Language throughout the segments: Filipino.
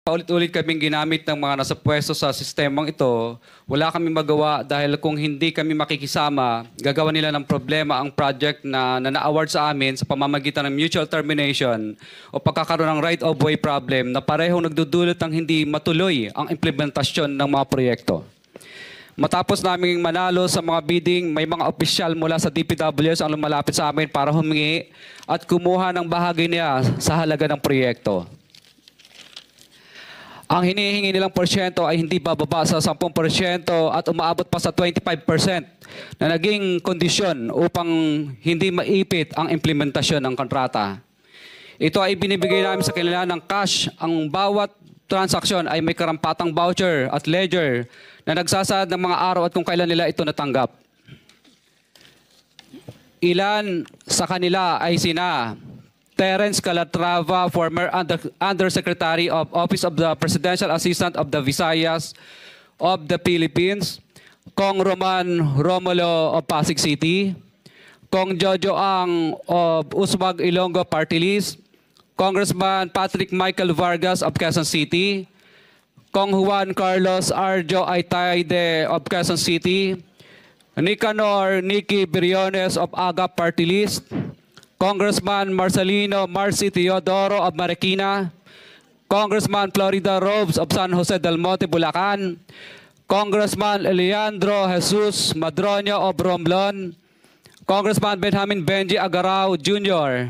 paulit-ulit kaming ginamit ng mga nasa pwesto sa sistemang ito, wala kami magawa dahil kung hindi kami makikisama, gagawa nila ng problema ang project na na-award sa amin sa pamamagitan ng mutual termination o pagkakaroon ng right-of-way problem na parehong nagdudulot ng hindi matuloy ang implementasyon ng mga proyekto. Matapos naming manalo sa mga bidding, may mga opisyal mula sa DPWS ang lumalapit sa amin para humingi at kumuha ng bahagi niya sa halaga ng proyekto. Ang hinihingi nilang porsyento ay hindi bababa sa 10% at umaabot pa sa 25% na naging kondisyon upang hindi maipit ang implementasyon ng kontrata. Ito ay binibigay namin sa kanila ng cash. Ang bawat transaksyon ay may karampatang voucher at ledger na nagsasaad ng mga araw at kung kailan nila ito natanggap. Ilan sa kanila ay sina Terence Calatrava, former Undersecretary of Office of the Presidential Assistant of the Visayas of the Philippines, Kong Roman Romulo of Pasig City, Kong Jojo Ang of Uswag Ilonggo Party List, Congressman Patrick Michael Vargas of Quezon City, Kong Juan Carlos Arjo Aitayde of Quezon City, Nicanor Nicky Briones of Agap Party List, Congressman Marcelino Marcy Teodoro of Marikina, Congressman Florida Robes of San Jose del Monte, Bulacan, Congressman Leandro Jesus Madroño of Romblon, Congressman Benjamin Benji Agarao Jr.,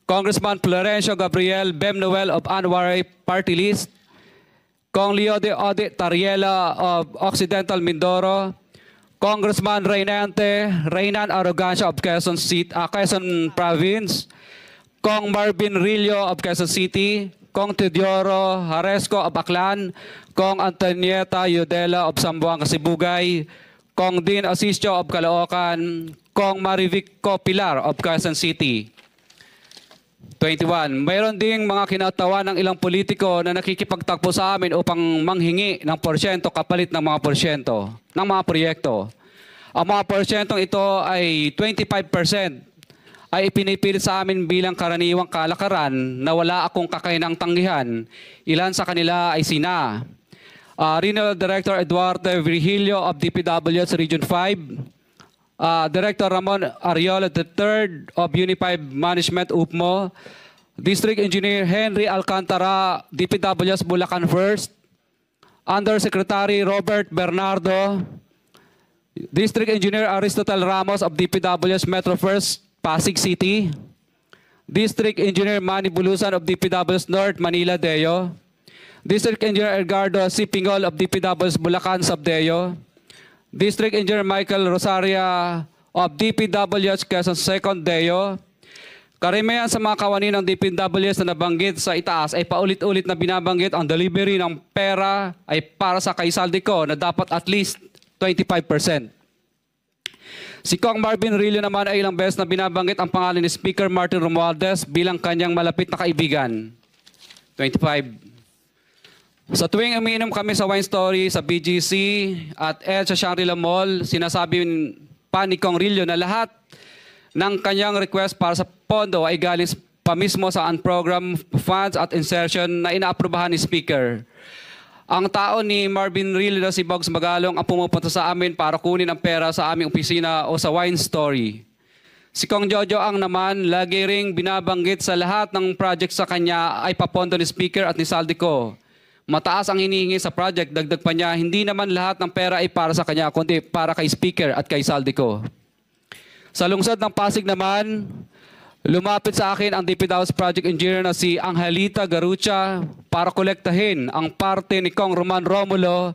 Congressman Florencio Gabriel Bemnoel of Anwaray Party List, Kong Leo de Ode Tariela of Occidental Mindoro, Congressman Reynan Arrogancia of Quezon Province, Kong Marvin Rillo of Quezon City, Kong Teodoro Haresco of Aklan, Kong Antonieta Yudela of Zamboanga, Sibugay, Kong Dean Asisio of Caloocan, Kong Marivic Pilar of Quezon City. 21. Mayroon ding mga kinatawa ng ilang politiko na nakikipagtakbo sa amin upang manghingi ng porsyento kapalit ng mga porsyento ng mga proyekto. Ang mga porsyentong ito ay 25% ay ipinipilit sa amin bilang karaniwang kalakaran na wala akong kakainang tanggihan. Ilan sa kanila ay sina Regional Director Eduardo Virgilio of DPWS Region 5, Director Ramon Ariola III of Unified Management UPMO, District Engineer Henry Alcantara, DPWS Bulacan First, Undersecretary Robert Bernardo, District Engineer Aristotle Ramos of DPWS Metro First, Pasig City, District Engineer Manny Bulusan of DPWS North, Manila Deo, District Engineer Edgardo C. Pingol of DPWS Bulacan Subdeo, District Engineer Michael Rosaria of DPWS Quezon Second Deo. Karamihan sa mga kawani ng DPWS na nabanggit sa itaas ay paulit-ulit na binabanggit ang delivery ng pera ay para sa kaisaldi na dapat at least 25%. Si Kong Marvin Rillo naman ay ilang beses na binabanggit ang pangalan ni Speaker Martin Romualdez bilang kanyang malapit na kaibigan. 25. Sa tuwing umiinom kami sa Wine Story, sa BGC at sa Shangri-La Mall, sinasabi pa ni Kong Rillo na lahat ng kanyang request para sa pondo ay galing pa mismo sa unprogrammed funds at insertion na inaaprubahan ni Speaker. Ang tao ni Marvin Rillo na si Bogs Magalong ang pumupunta sa amin para kunin ang pera sa aming opisina o sa Wine Story. Si Kong Jojo Ang naman, lagi ring binabanggit sa lahat ng project sa kanya ay papondo ni Speaker at ni Saldico. Mataas ang hinihingi sa project, dagdag pa niya, hindi naman lahat ng pera ay para sa kanya, kundi para kay Speaker at kay Saldico. Sa lungsod ng Pasig naman, lumapit sa akin ang DPWS Project Engineer na si Angelita Garucha para kolektahin ang parte ni Kong Roman Romulo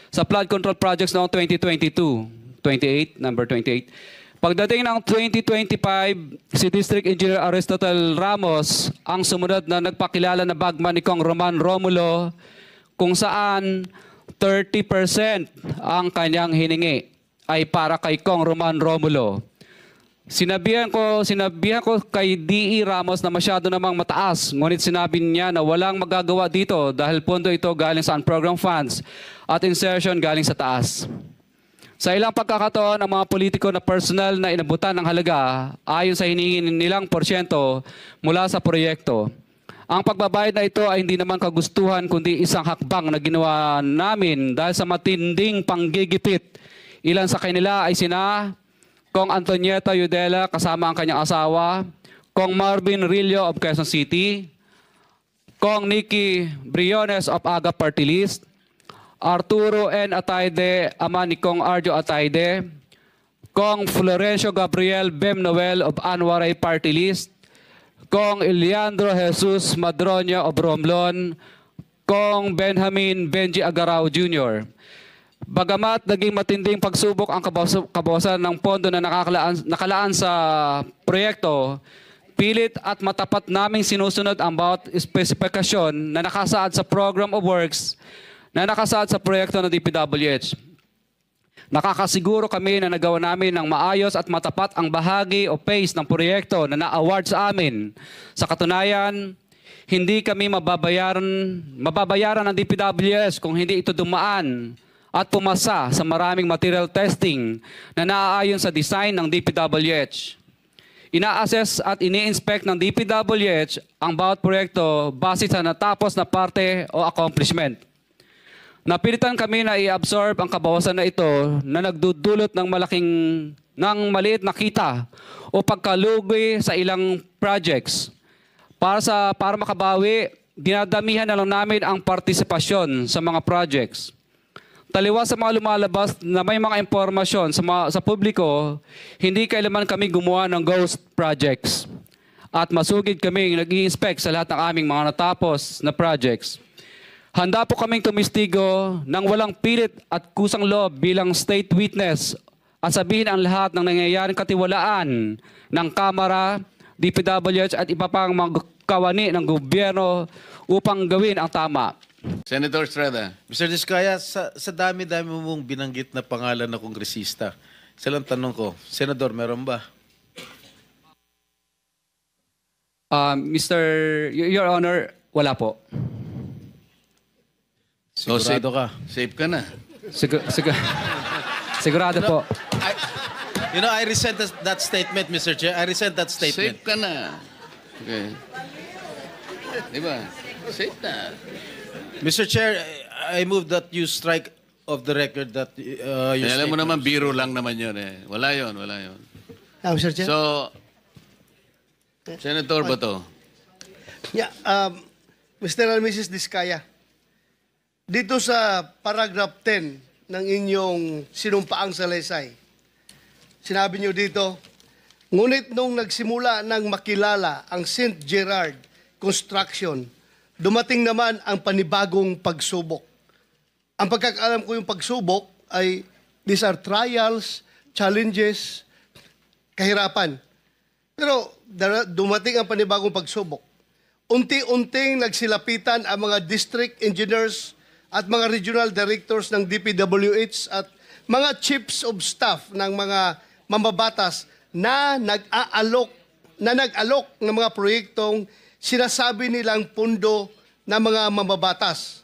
sa flood control projects noong 2022. Number 28. Pagdating ng 2025, si District Engineer Aristotle Ramos ang sumunod na nagpakilala na bagman ni Kong Roman Romulo kung saan 30% ang kanyang hiningi ay para kay Kong Roman Romulo. Sinabihan ko kay D.E. Ramos na masyado namang mataas, ngunit sinabi niya na walang magagawa dito dahil pondo ito galing sa unprogrammed funds at insertion galing sa taas. Sa ilang pagkakataon, ang mga politiko na personal na inabutan ng halaga ayon sa hinihingi nilang porsyento mula sa proyekto. Ang pagbabayad na ito ay hindi naman kagustuhan kundi isang hakbang na ginawa namin dahil sa matinding panggigipit. Ilan sa kanila ay sina Kong Antonieta Yudela kasama ang kanyang asawa, Kong Marvin Rillo of Quezon City, Kong Nikki Briones of Aga Party List, Arturo N. Ataide, ama ni Kong Arjo Ataide, Kong Florencio Gabriel Bem Noel of Anwaray Party List, Kong Eliandro Jesus Madroña of Romblon, Kong Benjamin Benji Agarao Jr. Bagamat naging matinding pagsubok ang kabawasan ng pondo na nakalaan sa proyekto, pilit at matapat naming sinusunod ang bawat espesipikasyon na nakasaad sa Program of Works na nakasaad sa proyekto ng DPWH. Nakakasiguro kami na nagawa namin ng maayos at matapat ang bahagi o phase ng proyekto na na-award sa amin. Sa katunayan, hindi kami mababayaran ng DPWH kung hindi ito dumaan at pumasa sa maraming material testing na naaayon sa design ng DPWH. Ina-assess at ini-inspect ng DPWH ang bawat proyekto base sa natapos na parte o accomplishment. Napilitan kami na i-absorb ang kabawasan na ito na nagdudulot ng maliit na kita o pagkalugi sa ilang projects. Para makabawi, dinadamihan na lang namin ang partisipasyon sa mga projects. Taliwas sa mga lumalabas na may mga impormasyon sa publiko, hindi kailanman kami gumawa ng ghost projects. At masugid kami nag-i-inspect sa lahat ng aming mga natapos na projects. Handa po kaming tumistigo ng walang pilit at kusang loob bilang state witness at sabihin ang lahat ng nangyayaring katiwalaan ng Kamara, DPWH at iba pang mga kawani ng gobyerno upang gawin ang tama. Senator Estrada. Mr. Diskaya, sa dami-dami mong binanggit na pangalan na kongresista, isa lang tanong ko, Senador, meron ba? Your Honor, wala po. Sigurado ka? Safe ka na. Sigurado po. I resent that statement, Mr. Chair. I resent that statement. Safe ka na. Okay. Di ba? Safe na. Mr. Chair, I move that you strike off the record that you Alam mo naman, biro lang naman yun eh. Wala yun, wala yun. Mr. Chair? So, Senator ba to? Yeah, Mr. and Mrs. Diskaya, dito sa paragraph 10 ng inyong sinumpaang salaysay, sinabi niyo dito, ngunit nung nagsimula ng makilala ang St. Gerard Construction, dumating naman ang panibagong pagsubok. Ang pagkakaalam ko yung pagsubok ay these are trials, challenges, kahirapan. Pero dumating ang panibagong pagsubok. Unti-unting nagsilapitan ang mga district engineers at mga regional directors ng DPWH at mga chiefs of staff ng mga mambabatas na nag-alok ng mga proyektong sinasabi nilang pundo ng mga mambabatas.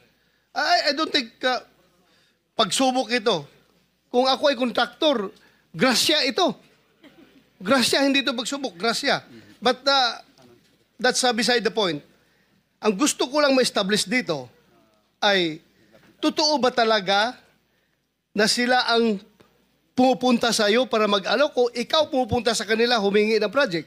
I don't think pagsubok ito. Kung ako ay kontraktor, grasya ito. Grasya, hindi ito pagsubok, grasya. But that's beside the point. Ang gusto ko lang ma-establish dito ay totoo ba talaga na sila ang pumupunta sa iyo para mag-alok o ikaw pumupunta sa kanila humingi ng project?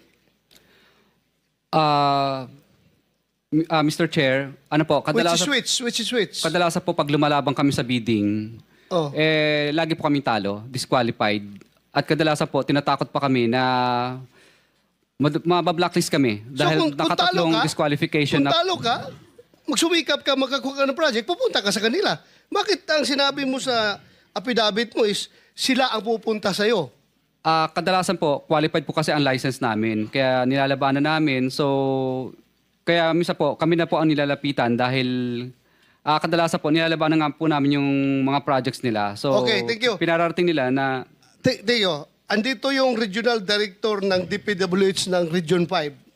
Mr. Chair, ano po, Which is which? kadalasan po pag lumalabang kami sa bidding, Oh. lagi po kaming talo, disqualified. At kadalasan po, tinatakot pa kami na mabablacklist kami dahil nakatatlong disqualification kung talo ka, magsumikap ka, magkakuha ka ng project, pupunta ka sa kanila. Bakit ang sinabi mo sa affidavit mo is sila ang pupunta sa iyo? Kadalasan po, qualified po kasi ang license namin. Kaya nilalabanan namin. So, kaya misa po, kami na po ang nilalapitan dahil kadalasan po, nilalabanan nga po namin yung mga projects nila. So, Okay, thank you. pinararating nila na Teo, andito yung regional director ng DPWH ng Region 5